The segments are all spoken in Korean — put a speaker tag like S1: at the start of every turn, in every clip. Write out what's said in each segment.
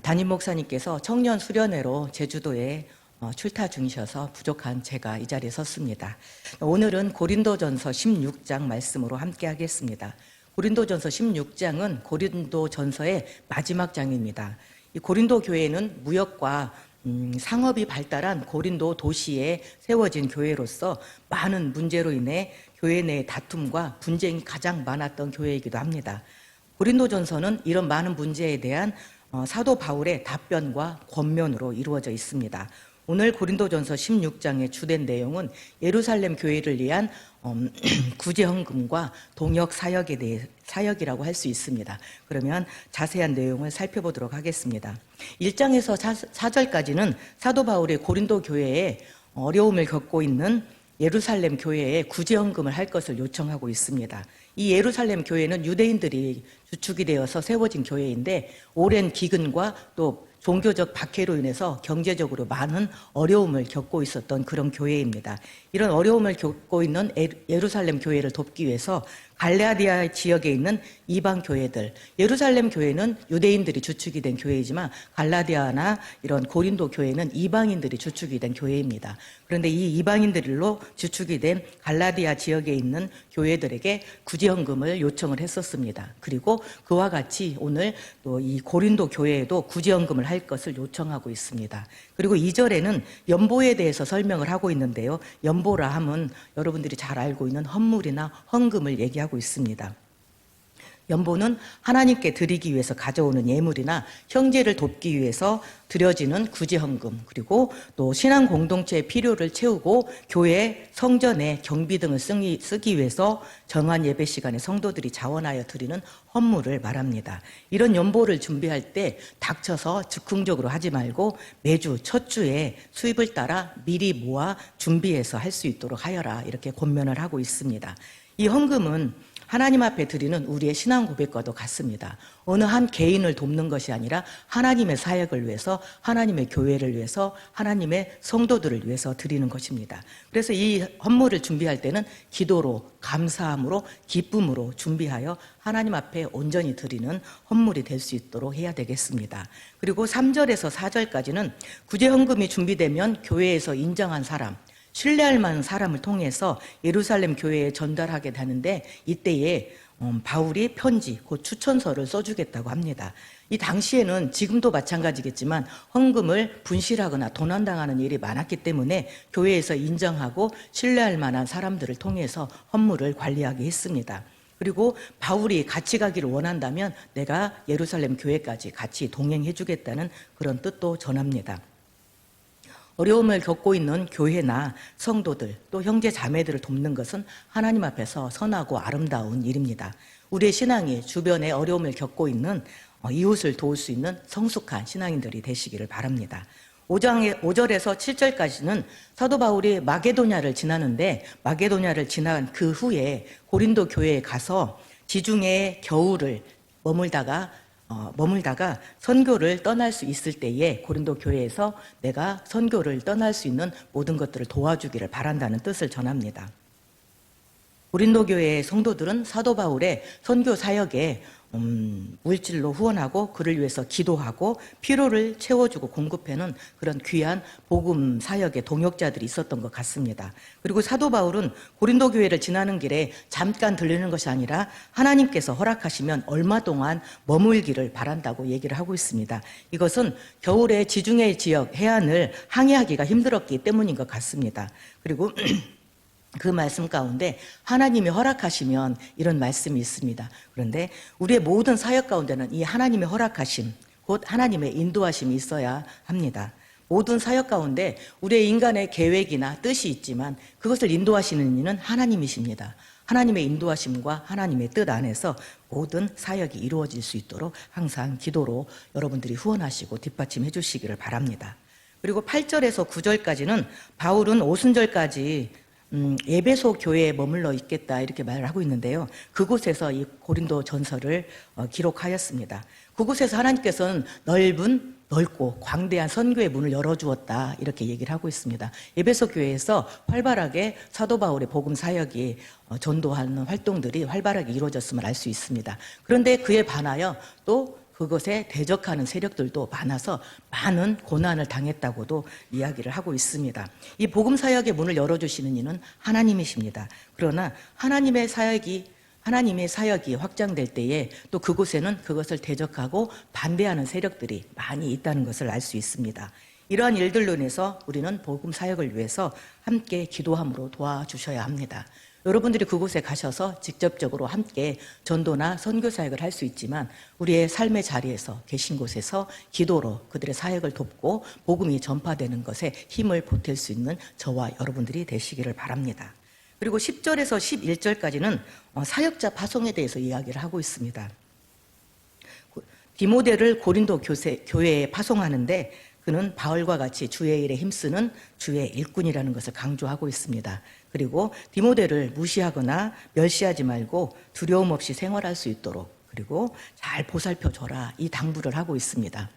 S1: 담임 목사님께서 청년 수련회로 제주도에 출타 중이셔서 부족한 제가 이 자리에 섰습니다. 오늘은 고린도전서 16장 말씀으로 함께 하겠습니다. 고린도전서 16장은 고린도전서의 마지막 장입니다. 이 고린도 교회는 무역과 상업이 발달한 고린도 도시에 세워진 교회로서 많은 문제로 인해 교회 내 다툼과 분쟁이 가장 많았던 교회이기도 합니다. 고린도전서는 이런 많은 문제에 대한 사도 바울의 답변과 권면으로 이루어져 있습니다. 오늘 고린도전서 16장의 주된 내용은 예루살렘 교회를 위한 구제헌금과 동역 사역에 대해 사역이라고 할 수 있습니다. 그러면 자세한 내용을 살펴보도록 하겠습니다. 1장에서 4절까지는 사도 바울의 고린도 교회에 어려움을 겪고 있는 예루살렘 교회에 구제헌금을 할 것을 요청하고 있습니다. 이 예루살렘 교회는 유대인들이 주축이 되어서 세워진 교회인데 오랜 기근과 또 종교적 박해로 인해서 경제적으로 많은 어려움을 겪고 있었던 그런 교회입니다. 이런 어려움을 겪고 있는 예루살렘 교회를 돕기 위해서 갈라디아 지역에 있는 이방 교회들, 예루살렘 교회는 유대인들이 주축이 된 교회이지만 갈라디아나 이런 고린도 교회는 이방인들이 주축이 된 교회입니다. 그런데 이 이방인들로 주축이 된 갈라디아 지역에 있는 교회들에게 구제헌금을 요청을 했었습니다. 그리고 그와 같이 오늘 또 이 고린도 교회에도 구제헌금을 할 것을 요청하고 있습니다. 그리고 2절에는 연보에 대해서 설명을 하고 있는데요. 연보라 함은 여러분들이 잘 알고 있는 헌물이나 헌금을 얘기하고 있습니다. 연보는 하나님께 드리기 위해서 가져오는 예물이나 형제를 돕기 위해서 드려지는 구제헌금, 그리고 또 신앙 공동체의 필요를 채우고 교회 성전의 경비 등을 쓰기 위해서 정한 예배 시간에 성도들이 자원하여 드리는 헌물을 말합니다. 이런 연보를 준비할 때 닥쳐서 즉흥적으로 하지 말고 매주 첫 주에 수입을 따라 미리 모아 준비해서 할 수 있도록 하여라, 이렇게 권면을 하고 있습니다. 이 헌금은 하나님 앞에 드리는 우리의 신앙 고백과도 같습니다. 어느 한 개인을 돕는 것이 아니라 하나님의 사역을 위해서, 하나님의 교회를 위해서, 하나님의 성도들을 위해서 드리는 것입니다. 그래서 이 헌물을 준비할 때는 기도로, 감사함으로, 기쁨으로 준비하여 하나님 앞에 온전히 드리는 헌물이 될 수 있도록 해야 되겠습니다. 그리고 3절에서 4절까지는 구제헌금이 준비되면 교회에서 인정한 사람, 신뢰할 만한 사람을 통해서 예루살렘 교회에 전달하게 되는데, 이때에 바울이 편지, 곧 추천서를 써주겠다고 합니다. 이 당시에는 지금도 마찬가지겠지만 헌금을 분실하거나 도난당하는 일이 많았기 때문에 교회에서 인정하고 신뢰할 만한 사람들을 통해서 헌물을 관리하게 했습니다. 그리고 바울이 같이 가기를 원한다면 내가 예루살렘 교회까지 같이 동행해 주겠다는 그런 뜻도 전합니다. 어려움을 겪고 있는 교회나 성도들, 또 형제 자매들을 돕는 것은 하나님 앞에서 선하고 아름다운 일입니다. 우리의 신앙이 주변에 어려움을 겪고 있는 이웃을 도울 수 있는 성숙한 신앙인들이 되시기를 바랍니다. 5절에서 7절까지는 사도 바울이 마게도냐를 지나는데, 마게도냐를 지난 그 후에 고린도 교회에 가서 지중해 겨울을 머물다가 선교를 떠날 수 있을 때에 고린도 교회에서 내가 선교를 떠날 수 있는 모든 것들을 도와주기를 바란다는 뜻을 전합니다. 고린도 교회의 성도들은 사도 바울의 선교 사역에 물질로 후원하고 그를 위해서 기도하고 필요를 채워주고 공급하는 그런 귀한 복음 사역의 동역자들이 있었던 것 같습니다. 그리고 사도 바울은 고린도 교회를 지나는 길에 잠깐 들리는 것이 아니라 하나님께서 허락하시면 얼마 동안 머물기를 바란다고 얘기를 하고 있습니다. 이것은 겨울에 지중해 지역 해안을 항해하기가 힘들었기 때문인 것 같습니다. 그리고 그 말씀 가운데 하나님이 허락하시면 이런 말씀이 있습니다. 그런데 우리의 모든 사역 가운데는 이 하나님의 허락하심, 곧 하나님의 인도하심이 있어야 합니다. 모든 사역 가운데 우리의 인간의 계획이나 뜻이 있지만 그것을 인도하시는 이는 하나님이십니다. 하나님의 인도하심과 하나님의 뜻 안에서 모든 사역이 이루어질 수 있도록 항상 기도로 여러분들이 후원하시고 뒷받침해 주시기를 바랍니다. 그리고 8절에서 9절까지는 바울은 오순절까지 에베소 교회에 머물러 있겠다, 이렇게 말을 하고 있는데요. 그곳에서 이 고린도 전서를 기록하였습니다. 그곳에서 하나님께서는 넓고 광대한 선교의 문을 열어주었다, 이렇게 얘기를 하고 있습니다. 에베소 교회에서 활발하게 사도 바울의 복음 사역이 전도하는 활동들이 활발하게 이루어졌음을 알 수 있습니다. 그런데 그에 반하여 또 그것에 대적하는 세력들도 많아서 많은 고난을 당했다고도 이야기를 하고 있습니다. 이 복음 사역의 문을 열어주시는 이는 하나님이십니다. 그러나 하나님의 사역이 확장될 때에 또 그곳에는 그것을 대적하고 반대하는 세력들이 많이 있다는 것을 알 수 있습니다. 이러한 일들로 인해서 우리는 복음 사역을 위해서 함께 기도함으로 도와주셔야 합니다. 여러분들이 그곳에 가셔서 직접적으로 함께 전도나 선교 사역을 할 수 있지만 우리의 삶의 자리에서 계신 곳에서 기도로 그들의 사역을 돕고 복음이 전파되는 것에 힘을 보탤 수 있는 저와 여러분들이 되시기를 바랍니다. 그리고 10절에서 11절까지는 사역자 파송에 대해서 이야기를 하고 있습니다. 디모데를 고린도 교회에 파송하는데 그는 바울과 같이 주의 일에 힘쓰는 주의 일꾼이라는 것을 강조하고 있습니다. 그리고 디모데를 무시하거나 멸시하지 말고 두려움 없이 생활할 수 있도록 그리고 잘 보살펴줘라 이 당부를 하고 있습니다.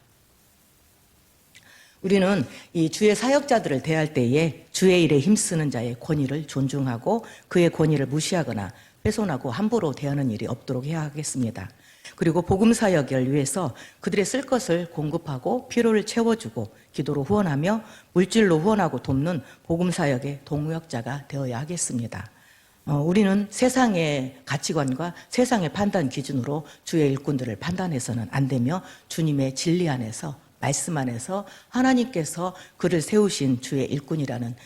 S1: 우리는 이 주의 사역자들을 대할 때에 주의 일에 힘쓰는 자의 권위를 존중하고 그의 권위를 무시하거나 훼손하고 함부로 대하는 일이 없도록 해야 하겠습니다. 그리고 복음 사역을 위해서 그들의 쓸 것을 공급하고 필요를 채워주고 기도로 후원하며 물질로 후원하고 돕는 복음 사역의 동역자가 되어야 하겠습니다. 우리는 세상의 가치관과 세상의 판단 기준으로 주의 일꾼들을 판단해서는 안 되며 주님의 진리 안에서 말씀 안에서 하나님께서 그를 세우신 주의 일꾼이라는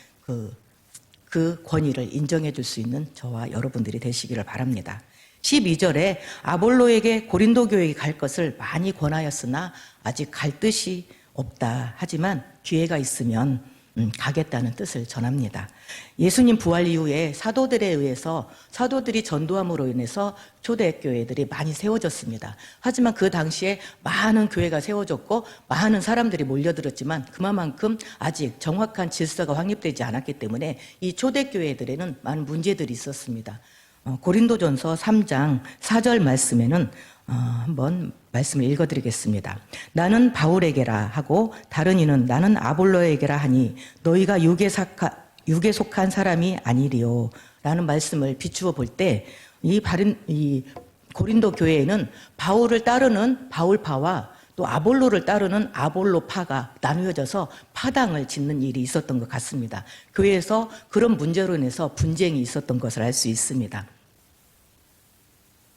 S1: 그 권위를 인정해 줄 수 있는 저와 여러분들이 되시기를 바랍니다. 12절에 아볼로에게 고린도 교회에 갈 것을 많이 권하였으나 아직 갈 뜻이 없다. 하지만 기회가 있으면 가겠다는 뜻을 전합니다. 예수님 부활 이후에 사도들에 의해서 사도들이 전도함으로 인해서 초대교회들이 많이 세워졌습니다. 하지만 그 당시에 많은 교회가 세워졌고 많은 사람들이 몰려들었지만 그만큼 아직 정확한 질서가 확립되지 않았기 때문에 이 초대교회들에는 많은 문제들이 있었습니다. 고린도전서 3장 4절 말씀에는 한번 말씀을 읽어드리겠습니다. 나는 바울에게라 하고 다른 이는 나는 아볼로에게라 하니 너희가 육에 속한 사람이 아니리요 라는 말씀을 비추어 볼 때 이 고린도 교회에는 바울을 따르는 바울파와 또 아볼로를 따르는 아볼로파가 나누어져서 파당을 짓는 일이 있었던 것 같습니다. 교회에서 그런 문제로 인해서 분쟁이 있었던 것을 알 수 있습니다.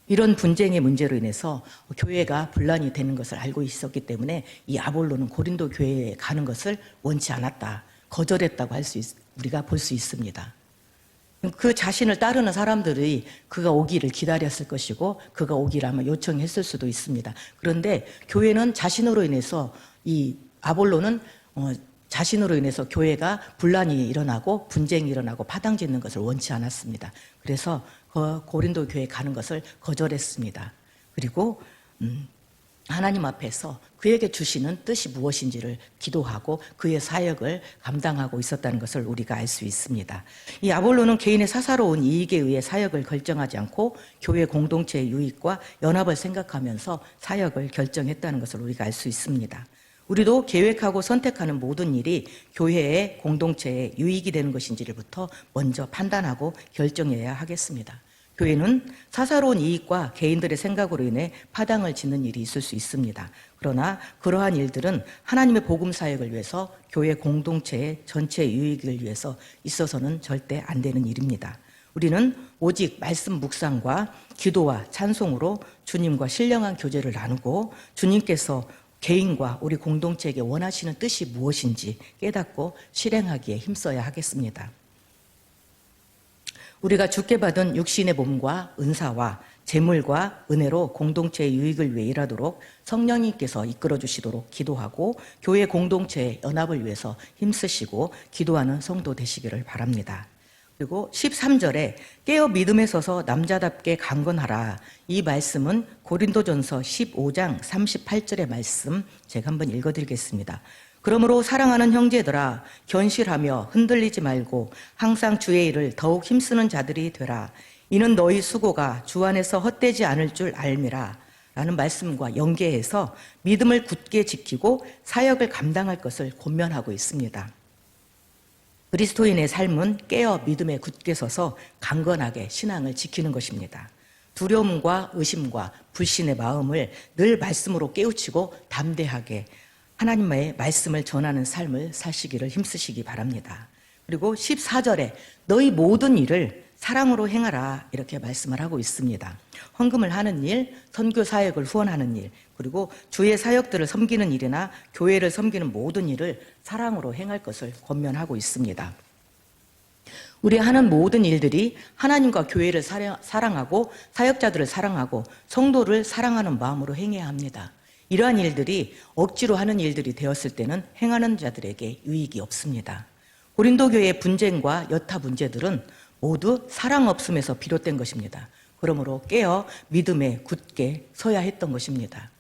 S1: 이런 분쟁의 문제로 인해서 교회가 분란이 되는 것을 알고 있었기 때문에 이 아볼로는 고린도 교회에 가는 것을 원치 않았다. 거절했다고 우리가 볼 수 있습니다. 그 자신을 따르는 사람들이 그가 오기를 기다렸을 것이고 그가 오기를 아마 요청했을 수도 있습니다. 그런데 교회는 자신으로 인해서 이 아볼로는 자신으로 인해서 교회가 분란이 일어나고 분쟁이 일어나고 파당짓는 것을 원치 않았습니다. 그래서 고린도 교회에 가는 것을 거절했습니다. 그리고 하나님 앞에서 그에게 주시는 뜻이 무엇인지를 기도하고 그의 사역을 감당하고 있었다는 것을 우리가 알 수 있습니다. 이 아볼로는 개인의 사사로운 이익에 의해 사역을 결정하지 않고 교회 공동체의 유익과 연합을 생각하면서 사역을 결정했다는 것을 우리가 알 수 있습니다. 우리도 계획하고 선택하는 모든 일이 교회의 공동체의 유익이 되는 것인지부터 먼저 판단하고 결정해야 하겠습니다. 교회는 사사로운 이익과 개인들의 생각으로 인해 파당을 짓는 일이 있을 수 있습니다. 그러나 그러한 일들은 하나님의 복음 사역을 위해서 교회 공동체의 전체 유익을 위해서 있어서는 절대 안 되는 일입니다. 우리는 오직 말씀 묵상과 기도와 찬송으로 주님과 신령한 교제를 나누고 주님께서 개인과 우리 공동체에게 원하시는 뜻이 무엇인지 깨닫고 실행하기에 힘써야 하겠습니다. 우리가 주께 받은 육신의 몸과 은사와 재물과 은혜로 공동체의 유익을 위해 일하도록 성령님께서 이끌어 주시도록 기도하고 교회 공동체의 연합을 위해서 힘쓰시고 기도하는 성도 되시기를 바랍니다. 그리고 13절에 깨어 믿음에 서서 남자답게 강건하라. 이 말씀은 고린도전서 15장 38절의 말씀 제가 한번 읽어드리겠습니다. 그러므로 사랑하는 형제들아 견실하며 흔들리지 말고 항상 주의 일을 더욱 힘쓰는 자들이 되라. 이는 너희 수고가 주 안에서 헛되지 않을 줄 알미라. 라는 말씀과 연계해서 믿음을 굳게 지키고 사역을 감당할 것을 권면하고 있습니다. 그리스도인의 삶은 깨어 믿음에 굳게 서서 강건하게 신앙을 지키는 것입니다. 두려움과 의심과 불신의 마음을 늘 말씀으로 깨우치고 담대하게 하나님의 말씀을 전하는 삶을 사시기를 힘쓰시기 바랍니다. 그리고 14절에 너희 모든 일을 사랑으로 행하라 이렇게 말씀을 하고 있습니다. 헌금을 하는 일, 선교 사역을 후원하는 일, 그리고 주의 사역들을 섬기는 일이나 교회를 섬기는 모든 일을 사랑으로 행할 것을 권면하고 있습니다. 우리 하는 모든 일들이 하나님과 교회를 사랑하고 사역자들을 사랑하고 성도를 사랑하는 마음으로 행해야 합니다. 이러한 일들이 억지로 하는 일들이 되었을 때는 행하는 자들에게 유익이 없습니다. 고린도 교회의 분쟁과 여타 문제들은 모두 사랑 없음에서 비롯된 것입니다. 그러므로 깨어 믿음에 굳게 서야 했던 것입니다.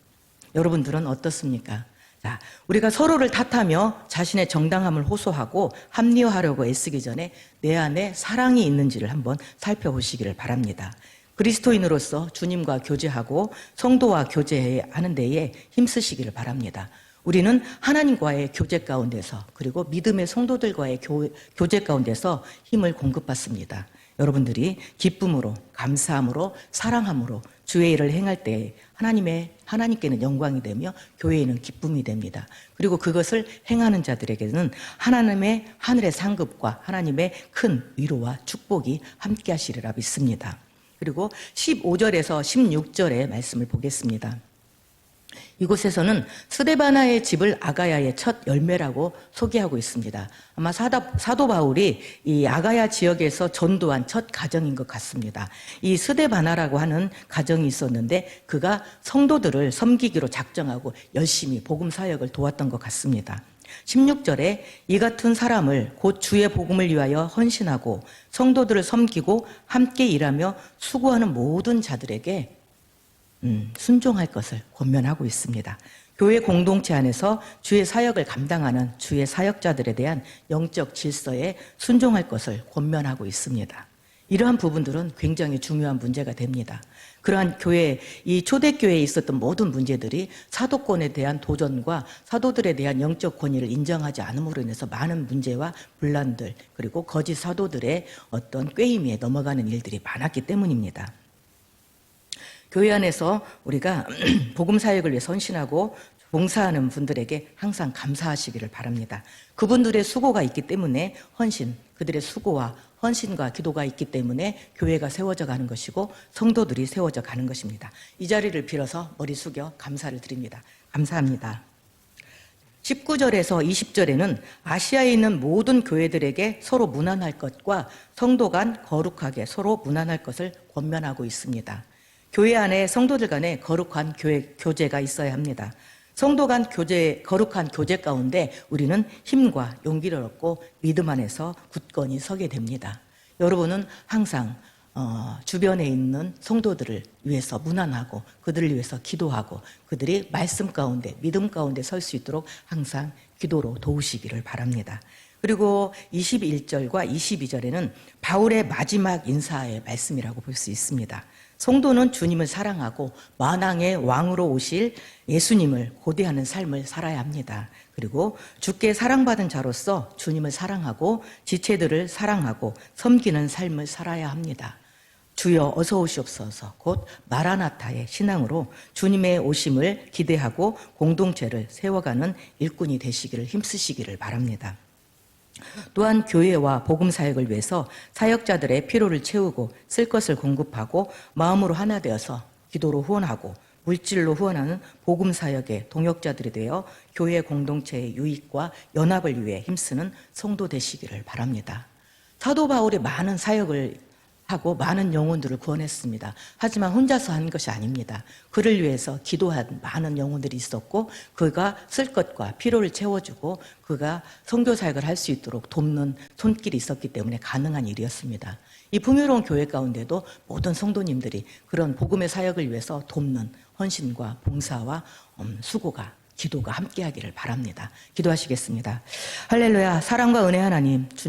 S1: 여러분들은 어떻습니까? 자, 우리가 서로를 탓하며 자신의 정당함을 호소하고 합리화하려고 애쓰기 전에 내 안에 사랑이 있는지를 한번 살펴보시기를 바랍니다. 그리스도인으로서 주님과 교제하고 성도와 교제하는 데에 힘쓰시기를 바랍니다. 우리는 하나님과의 교제 가운데서 그리고 믿음의 성도들과의 교제 가운데서 힘을 공급받습니다. 여러분들이 기쁨으로, 감사함으로, 사랑함으로 주의 일을 행할 때 하나님께는 영광이 되며 교회에는 기쁨이 됩니다. 그리고 그것을 행하는 자들에게는 하나님의 하늘의 상급과 하나님의 큰 위로와 축복이 함께 하시리라 믿습니다. 그리고 15절에서 16절의 말씀을 보겠습니다. 이곳에서는 스데바나의 집을 아가야의 첫 열매라고 소개하고 있습니다. 아마 사도 바울이 이 아가야 지역에서 전도한 첫 가정인 것 같습니다. 이 스데바나라고 하는 가정이 있었는데 그가 성도들을 섬기기로 작정하고 열심히 복음 사역을 도왔던 것 같습니다. 16절에 이 같은 사람을 곧 주의 복음을 위하여 헌신하고 성도들을 섬기고 함께 일하며 수고하는 모든 자들에게 순종할 것을 권면하고 있습니다. 교회 공동체 안에서 주의 사역을 감당하는 주의 사역자들에 대한 영적 질서에 순종할 것을 권면하고 있습니다. 이러한 부분들은 굉장히 중요한 문제가 됩니다. 그러한 교회, 이 초대교회에 있었던 모든 문제들이 사도권에 대한 도전과 사도들에 대한 영적 권위를 인정하지 않음으로 인해서 많은 문제와 분란들 그리고 거짓 사도들의 어떤 꾀임에 넘어가는 일들이 많았기 때문입니다. 교회 안에서 우리가 복음 사역을 위해 헌신하고 봉사하는 분들에게 항상 감사하시기를 바랍니다. 그분들의 수고가 있기 때문에 그들의 수고와 헌신과 기도가 있기 때문에 교회가 세워져 가는 것이고 성도들이 세워져 가는 것입니다. 이 자리를 빌어서 머리 숙여 감사를 드립니다. 감사합니다. 19절에서 20절에는 아시아에 있는 모든 교회들에게 서로 문안할 것과 성도 간 거룩하게 서로 문안할 것을 권면하고 있습니다. 교회 안에 성도들 간에 거룩한 교제가 있어야 합니다. 성도 간 거룩한 교제 가운데 우리는 힘과 용기를 얻고 믿음 안에서 굳건히 서게 됩니다. 여러분은 항상 주변에 있는 성도들을 위해서 문안하고 그들을 위해서 기도하고 그들이 말씀 가운데 믿음 가운데 설 수 있도록 항상 기도로 도우시기를 바랍니다. 그리고 21절과 22절에는 바울의 마지막 인사의 말씀이라고 볼 수 있습니다. 성도는 주님을 사랑하고 만왕의 왕으로 오실 예수님을 고대하는 삶을 살아야 합니다. 그리고 주께 사랑받은 자로서 주님을 사랑하고 지체들을 사랑하고 섬기는 삶을 살아야 합니다. 주여 어서 오시옵소서 곧 마라나타의 신앙으로 주님의 오심을 기대하고 공동체를 세워가는 일꾼이 되시기를 힘쓰시기를 바랍니다. 또한 교회와 복음 사역을 위해서 사역자들의 필요를 채우고 쓸 것을 공급하고 마음으로 하나 되어서 기도로 후원하고 물질로 후원하는 복음 사역의 동역자들이 되어 교회 공동체의 유익과 연합을 위해 힘쓰는 성도 되시기를 바랍니다. 사도 바울이 많은 사역을 하고 많은 영혼들을 구원했습니다. 하지만 혼자서 한 것이 아닙니다. 그를 위해서 기도한 많은 영혼들이 있었고 그가 쓸 것과 필요를 채워주고 그가 선교 사역을 할 수 있도록 돕는 손길이 있었기 때문에 가능한 일이었습니다. 이 풍요로운 교회 가운데도 모든 성도님들이 그런 복음의 사역을 위해서 돕는 헌신과 봉사와 수고가 기도가 함께하기를 바랍니다. 기도하시겠습니다. 할렐루야. 사랑과 은혜 하나님